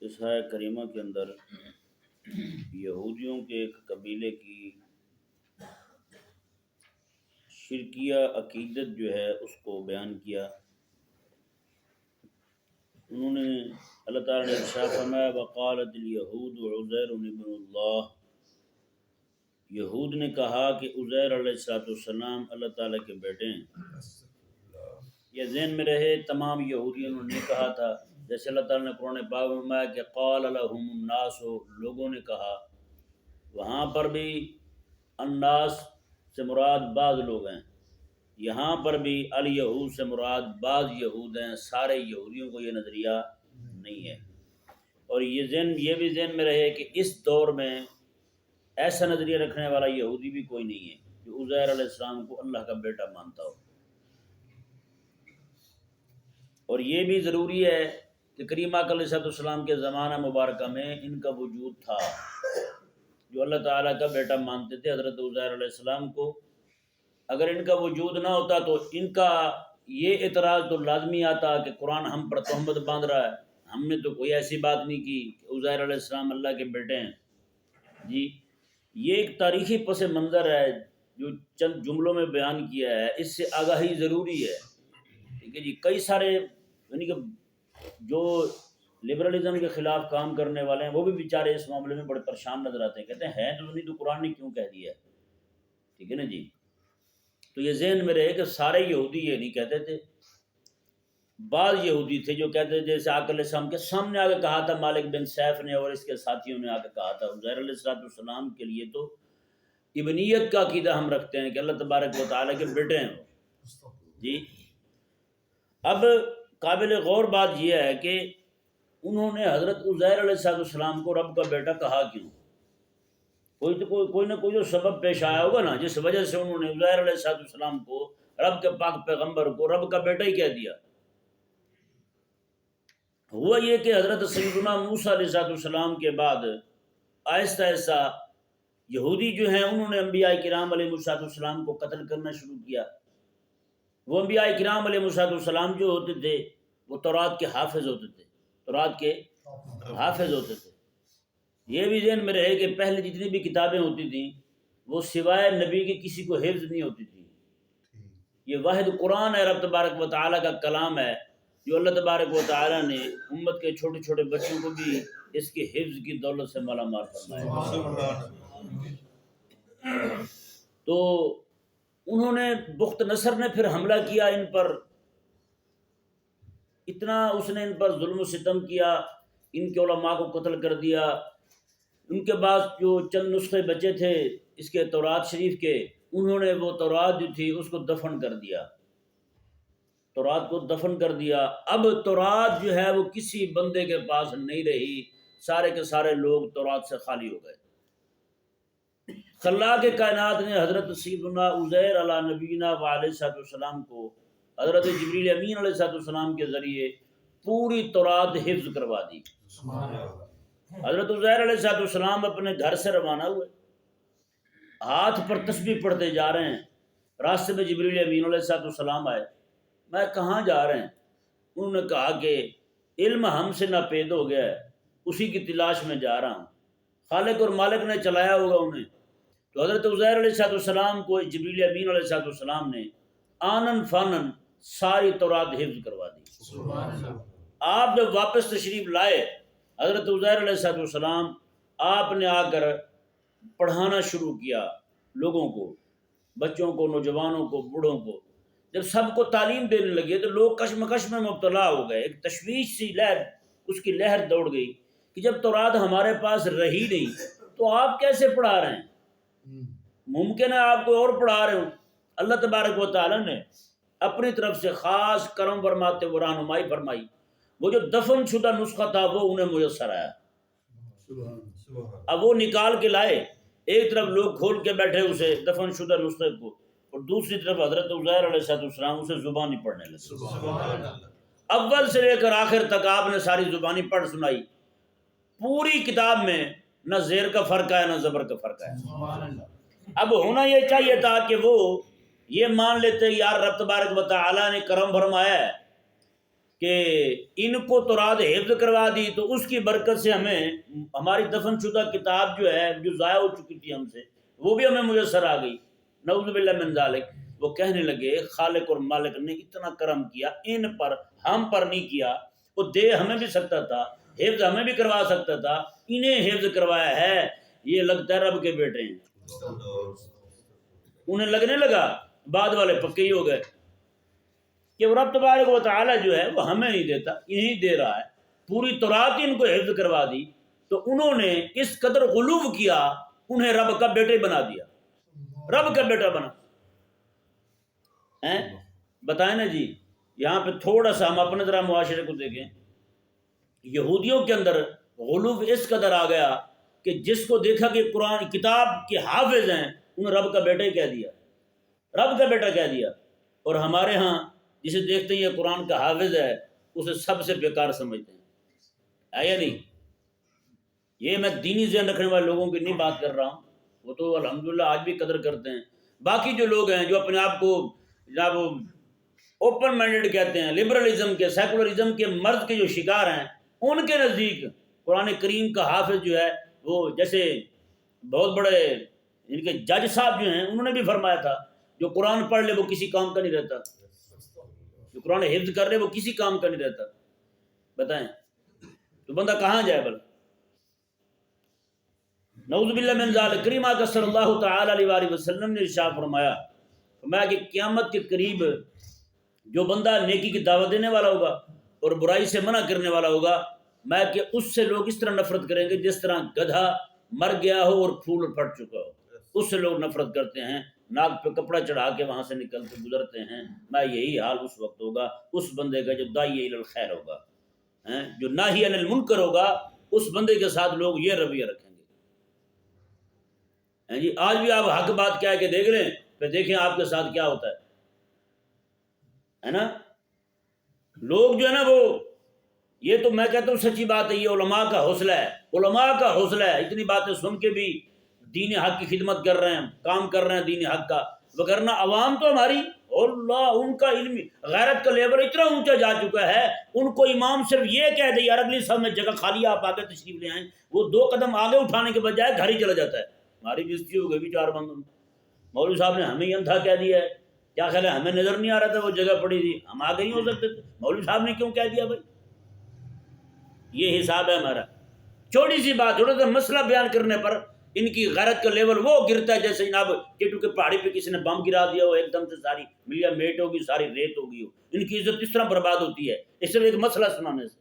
اس آیہ کریمہ کے اندر یہودیوں کے ایک قبیلے کی شرکیہ عقیدت جو ہے اس کو بیان کیا۔ انہوں نے اللہ تعالیٰ نے ارشاد فرمایا وقالت الیہود عزیر ابن اللہ، یہود نے کہا کہ عزیر علیہ السلام اللہ تعالیٰ کے بیٹے ہیں۔ یہ ذہن میں رہے تمام یہودیوں نے نہیں کہا تھا، جیسے اللہ تعالیٰ نے قرآن پاک میں فرمایا کہ قال لهم الناس، لوگوں نے کہا، وہاں پر بھی الناس سے مراد بعض لوگ ہیں، یہاں پر بھی الیہود سے مراد بعض یہود ہیں، سارے یہودیوں کو یہ نظریہ نہیں ہے۔ اور یہ بھی ذہن میں رہے کہ اس دور میں ایسا نظریہ رکھنے والا یہودی بھی کوئی نہیں ہے جو عزیر علیہ السلام کو اللہ کا بیٹا مانتا ہو۔ اور یہ بھی ضروری ہے کہ کریم آقا علیہ السلام کے زمانہ مبارکہ میں ان کا وجود تھا، جو اللہ تعالیٰ کا بیٹا مانتے تھے حضرت عزیر علیہ السلام کو۔ اگر ان کا وجود نہ ہوتا تو ان کا یہ اعتراض تو لازمی آتا کہ قرآن ہم پر تہمت باندھ رہا ہے، ہم نے تو کوئی ایسی بات نہیں کی کہ عزیر علیہ السلام اللہ کے بیٹے ہیں۔ جی یہ ایک تاریخی پس منظر ہے جو چند جملوں میں بیان کیا ہے، اس سے آگاہی ضروری ہے۔ ٹھیک ہے جی، کئی سارے یعنی کہ جو لبرلزم کے خلاف کام کرنے والے ہیں وہ بھی بیچارے اس معاملے میں بڑے پریشان نظر آتے ہیں، کہتے ہیں تو نہیں تو قرآن نے کیوں کہہ دیا ہے۔ ٹھیک ہے نا جی، تو یہ ذہن میں رہے کہ سارے یہودی یہ نہیں کہتے تھے، بعض یہودی تھے جو کہتے تھے، جیسے آقا علیہ السلام کے سامنے آ کے کہا تھا مالک بن سیف نے اور اس کے ساتھیوں نے آ کے کہا تھا عزیر علیہ السلام کے لیے تو ابنیت کا عقیدہ ہم رکھتے ہیں کہ اللہ تبارک و تعالیٰ کے بیٹے ہیں وہ۔ جی اب قابل غور بات یہ ہے کہ انہوں نے حضرت عزیر علیہ السلام کو رب کا بیٹا کہا کیوں؟ کوئی نہ کوئی تو سبب پیش آیا ہوگا نا، جس وجہ سے انہوں نے عزیر علیہ السلام کو، رب کے پاک پیغمبر کو رب کا بیٹا ہی کہہ دیا۔ ہوا یہ کہ حضرت سیدنا موسیٰ علیہ السلام کے بعد آہستہ آہستہ یہودی جو ہیں انہوں نے انبیاء کرام علیہ السلام کو قتل کرنا شروع کیا۔ وہ انبیاء کرام علیہ السلام جو ہوتے تھے وہ تورات کے حافظ ہوتے تھے، تورات کے حافظ ہوتے تھے۔ یہ بھی ذہن میں رہے کہ پہلے جتنی بھی کتابیں ہوتی تھیں وہ سوائے نبی کے کسی کو حفظ نہیں ہوتی تھی۔ یہ واحد قرآن ہے، رب تبارک و تعالیٰ کا کلام ہے، جو اللہ تبارک و تعالیٰ نے امت کے چھوٹے چھوٹے بچوں کو بھی اس کے حفظ کی دولت سے مالا مال فرمایا۔ تو انہوں نے بخت نصر نے پھر حملہ کیا ان پر، اتنا اس نے ان پر ظلم و ستم کیا، ان کے علماء کو قتل کر دیا۔ ان کے بعد جو چند نسخے بچے تھے اس کے تورات شریف کے، انہوں نے وہ تورات جو تھی اس کو دفن کر دیا، تورات کو دفن کر دیا۔ اب تورات جو ہے وہ کسی بندے کے پاس نہیں رہی، سارے کے سارے لوگ تورات سے خالی ہو گئے۔ خلاق کائنات نے حضرت سیدنا عزیر علیہ نبینا و علیہ السلام کو حضرت جبریل امین علیہ السلام کے ذریعے پوری تورات حفظ کروا دی۔ حضرت عزیر علیہ السلام اپنے گھر سے روانہ ہوئے، ہاتھ پر تسبیح پڑھتے جا رہے ہیں، راستے میں جبریل امین علیہ السلام آئے، میں کہاں جا رہے ہیں؟ انہوں نے کہا کہ علم ہم سے ناپید ہو گیا ہے، اسی کی تلاش میں جا رہا ہوں، خالق اور مالک نے چلایا ہوگا انہیں۔ تو حضرت عزیر علیہ السلام کو جبریل امین علیہ السلام نے آنن فانن ساری تورات حفظ کروا دی۔ آپ جب واپس تشریف لائے حضرت عزیر علیہ السلام، آپ نے آ کر پڑھانا شروع کیا لوگوں کو، بچوں کو، نوجوانوں کو، بوڑھوں کو۔ جب سب کو تعلیم دینے لگے تو لوگ کشمکش میں مبتلا ہو گئے، ایک تشویش سی لہر، اس کی لہر دوڑ گئی کہ جب تورات ہمارے پاس رہی نہیں تو آپ کیسے پڑھا رہے ہیں؟ ممکن ہے آپ کو اور پڑھا رہے ہوں۔ اللہ تبارک و تعالیٰ نے اپنی طرف سے خاص کرم فرماتے وہ رہنمائی فرمائی، وہ جو دفن شدہ نسخہ تھا وہ انہیں میسر آیا۔ اب وہ نکال کے لائے، ایک طرف لوگ کھول کے بیٹھے اسے دفن شدہ نسخے کو، اور دوسری طرف حضرت عزیر علیہ السلام اسے زبانی پڑھنے لگے۔ اول سے لے کر آخر تک آپ نے ساری زبانی پڑھ سنائی۔ پوری کتاب میں نہ زیر کا فرق ہے نہ زبر کا فرق ہے۔ اب ہونا یہ چاہیے تھا کہ وہ یہ مان لیتے یار رب تبارک و تعالیٰ نے کرم فرمایا ہے، کہ ان کو تورات حفظ کروا دی تو اس کی برکت سے ہمیں ہماری دفن شدہ کتاب جو ہے جو ضائع ہو چکی تھی ہم سے وہ بھی ہمیں میسر آ گئی. نعوذ باللہ من ذالک. وہ کہنے لگے خالق اور مالک نے اتنا کرم کیا ان پر، ہم پر نہیں کیا. وہ دے ہمیں بھی سکتا تھا، حفظ ہمیں بھی کروا سکتا تھا، انہیں حفظ کروایا ہے. یہ لگتا ہے رب کے بیٹے ہیں. انہیں لگنے لگا، بعد والے پکے ہی ہو گئے کہ وہ رب تبارک و تعالی جو ہے وہ ہمیں نہیں دیتا، انہیں دے رہا ہے. پوری تورات ان کو حفظ کروا دی تو انہوں نے اس قدر غلو کیا، انہیں رب کا بیٹے بنا دیا، رب کا بیٹا بنا. بتائیں نا جی. یہاں پہ تھوڑا سا ہم اپنے ذرا معاشرے کو دیکھیں. یہودیوں کے اندر غلو اس قدر آ گیا کہ جس کو دیکھا کہ قرآن کتاب کے حافظ ہیں انہیں رب کا بیٹا ہی کہہ دیا، رب کا بیٹا کہہ دیا. اور ہمارے ہاں جسے دیکھتے ہیں یہ قرآن کا حافظ ہے اسے سب سے بیکار سمجھتے ہیں. ہے یا نہیں؟ یہ میں دینی ذہن رکھنے والے لوگوں کی نہیں بات کر رہا ہوں، وہ تو الحمدللہ آج بھی قدر کرتے ہیں. باقی جو لوگ ہیں جو اپنے آپ کو جناب اوپن مائنڈڈ کہتے ہیں، لبرلزم کے، سیکولرزم کے مرض کے جو شکار ہیں، ان کے نزدیک قرآن کریم کا حافظ جو ہے وہ جیسے بہت بڑے ان کے جج صاحب جو ہیں انہوں نے بھی فرمایا تھا جو قرآن پڑھ لے وہ کسی کام کا نہیں رہتا، جو قرآن حفظ کر لے وہ کسی کام کا نہیں رہتا. بتائیں تو بندہ کہاں جائے بھلا؟ نعوذ باللہ من ذالک. کریم آقا صلی اللہ تعالی علیہ وآلہ وسلم نے ارشاد فرمایا کہ قیامت کے قریب جو بندہ نیکی کی دعوت دینے والا ہوگا اور برائی سے منع کرنے والا ہوگا، میں کہ اس سے لوگ اس طرح نفرت کریں گے جس طرح گدھا مر گیا ہو اور پھول پھٹ چکا ہو. اس سے لوگ نفرت کرتے ہیں، ناک پہ کپڑا چڑھا کے وہاں سے نکلتے گزرتے ہیں. میں یہی حال اس وقت ہوگا اس بندے کا جو داعی الی الخیر ہوگا، جو ناہی عن المنکر ہوگا. اس بندے کے ساتھ لوگ یہ رویہ رکھیں گے. جی آج بھی آپ حق بات کیا ہے کہ دیکھ لیں پھر دیکھیں آپ کے ساتھ کیا ہوتا ہے نا. لوگ جو ہے نا وہ یہ تو میں کہتا ہوں سچی بات ہے، یہ علماء کا حوصلہ ہے، علماء کا حوصلہ ہے. اتنی باتیں سن کے بھی دین حق کی خدمت کر رہے ہیں، کام کر رہے ہیں دین حق کا. وگرنہ عوام تو ہماری اللہ ان کا علم غیرت کا لیول اتنا اونچا جا چکا ہے، ان کو امام صرف یہ کہہ دے یار اگلی صاحب میں جگہ خالی ہے آپ آگے تشریف لے آئیں، وہ 2 قدم آگے اٹھانے کے بجائے گھر ہی چلا جاتا ہے. ہماری بےزتی ہو گئی بھی 4 بندوں. مولوی صاحب نے ہمیں ہی اندھا کہہ دیا ہے. کیا خیال ہے ہمیں نظر نہیں آ رہا تھا وہ جگہ پڑی تھی، ہم آگے ہی ہو سکتے تھے، مولوی صاحب نے کیوں کہہ دیا بھائی؟ یہ حساب ہے ہمارا. چھوٹی سی بات، تھوڑا سا مسئلہ بیان کرنے پر ان کی غیرت کا لیول وہ گرتا ہے جیسے جناب ٹیٹو کے پہاڑی پہ کسی نے بم گرا دیا ہو، ایک دم سے ساری ملیا میٹ ہوگی، ساری ریت ہوگی ہو. ان کی عزت اس طرح برباد ہوتی ہے اس صرف ایک مسئلہ سنانے سے،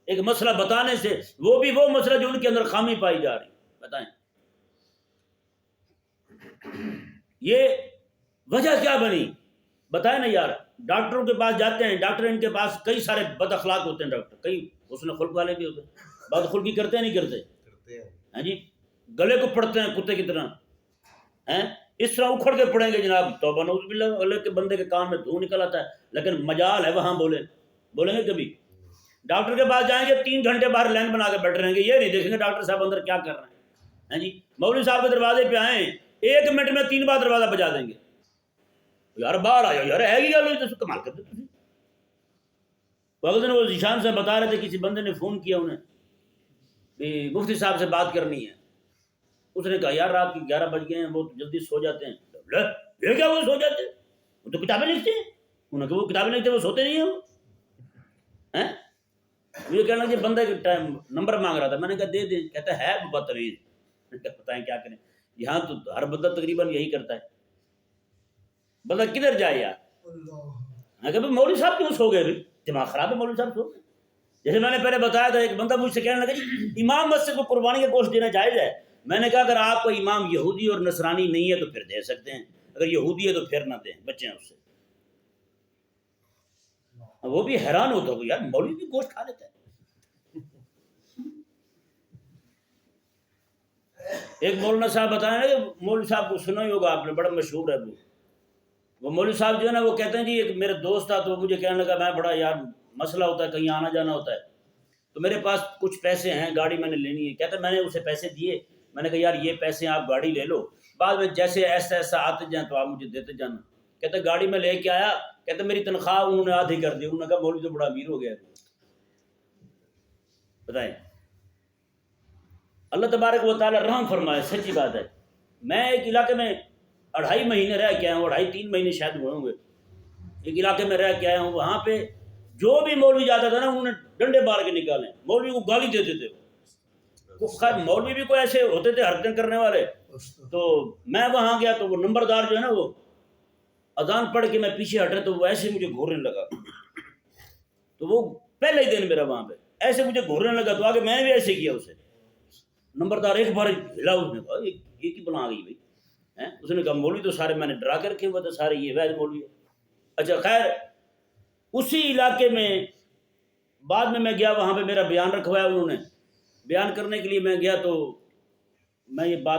ایک مسئلہ بتانے سے، وہ بھی وہ مسئلہ جو ان کے اندر خامی پائی جا رہی. بتائیں یہ وجہ کیا بنی؟ بتائیں نا یار. ڈاکٹروں کے پاس جاتے ہیں، ڈاکٹر ان کے پاس کئی سارے بد اخلاق ہوتے ہیں، ڈاکٹر کئی حسن خلق والے بھی ہوتے ہیں، بد خلقی کرتے ہیں نہیں کرتے؟ ہاں جی، گلے کو پڑتے ہیں کتے کی طرح ہیں، اس طرح اکھڑ کے پڑیں گے جناب. توبہ نعوذ باللہ. اللہ کے بندے کے کان میں دھوں نکل آتا ہے لیکن مجال ہے وہاں بولیں گے کبھی؟ ڈاکٹر کے پاس جائیں گے 3 گھنٹے باہر لائن بنا کے بیٹھ رہیں گے، یہ نہیں دیکھیں گے ڈاکٹر صاحب اندر کیا کر رہے ہیں. ہاں جی، مولوی صاحب کے دروازے پہ آئیں 1 منٹ میں 3 بار دروازہ بجا دیں گے. یار باہر آ جاؤ یار، ہے گی گل کمال کرتے تھی. دن وہ ذیشان سے بتا رہے تھے کسی بندے نے فون کیا انہیں بھی مفتی صاحب سے بات کرنی ہے. اس نے کہا یار رات کے 11 بج گئے ہیں، وہ جلدی سو جاتے ہیں. یہ کیا وہ سو جاتے ہیں؟ وہ تو کتابیں لکھتے ہیں. انہوں نے کہا وہ کتابیں لکھتے ہیں وہ سوتے نہیں ہیں وہ. مجھے کہنا کہ بندہ کے ٹائم نمبر مانگ رہا تھا، میں نے کہا دے دیں. کہتا ہے بدتمیز. بتائیں کیا کریں؟ یہاں تو ہر بندہ تقریباً یہی کرتا ہے. بندہ کدھر جائے یار؟ میں کہا مولوی صاحب کیوں سو گئے؟ بھی دماغ خراب ہے، مولوی صاحب سو گئے. جیسے میں نے پہلے بتایا تھا، ایک بندہ مجھ سے کہنے لگا جی امام مسجد کو قربانی کا گوشت دینا جائز ہے. میں نے کہا اگر آپ کو امام یہودی اور نصرانی نہیں ہے تو پھر دے سکتے ہیں، اگر یہودی ہے تو پھر نہ دیں، بچیں اس سے. وہ بھی حیران ہوتا ہو یار مولوی بھی گوشت کھا لیتا ہے. ایک مولانا صاحب بتایا نا کہ مولوی صاحب کو سنا ہی ہوگا آپ نے، بڑا مشہور ہے وہ مولوی صاحب جو ہے نا وہ کہتے ہیں جی ایک میرے دوست تھا تو وہ مجھے کہنے لگا میں بڑا یار مسئلہ ہوتا ہے کہیں آنا جانا ہوتا ہے تو میرے پاس کچھ پیسے ہیں، گاڑی میں نے لینی ہے. کہتا ہے میں نے اسے پیسے دیے، میں نے کہا یار یہ پیسے آپ گاڑی لے لو، بعد میں جیسے ایسا آتے جائیں تو آپ مجھے دیتے جانا. کہتے گاڑی میں لے کے آیا، کہتے میری تنخواہ انہوں نے آدھی کر دی. انہوں نے کہا مولوی تو بڑا امیر ہو گیا. بتائیں اللہ تبارک و تعالی رحم فرمائے. سچی بات ہے. میں ایک علاقے میں 2.5 مہینے رہ کے آیا ہوں، 2.5-3 مہینے شاید ہوئے ہوں گے. ایک علاقے میں رہ کے آیا ہوں، وہاں پہ جو بھی مولوی جاتا تھا نا انہوں نے ڈنڈے مار کے نکالے. مولوی کو گالی دیتے تھے. خیر مولوی بھی کوئی ایسے ہوتے تھے حرکتیں کرنے والے. تو میں وہاں گیا تو وہ نمبردار جو ہے نا، وہ اذان پڑھ کے میں پیچھے ہٹا تو وہ ایسے مجھے گھورنے لگا. تو وہ پہلے ہی دن میرا وہاں پہ ایسے مجھے گھورنے لگا، تو آگے میں نے بھی ایسے کیا اسے. نمبردار ایک بار ہلا، اس نے کہا یہ کی بنا گئی بھائی. اس نے کہا مولوی تو سارے میں نے ڈرا کے رکھے ہوئے تھے، سارے یہ ویز مولوی ہے. اچھا خیر اسی علاقے میں بعد میں گیا، وہاں پہ میرا بیان رکھوایا انہوں نے. بیان کرنے کے لیے میں گیا تو میں یہ بات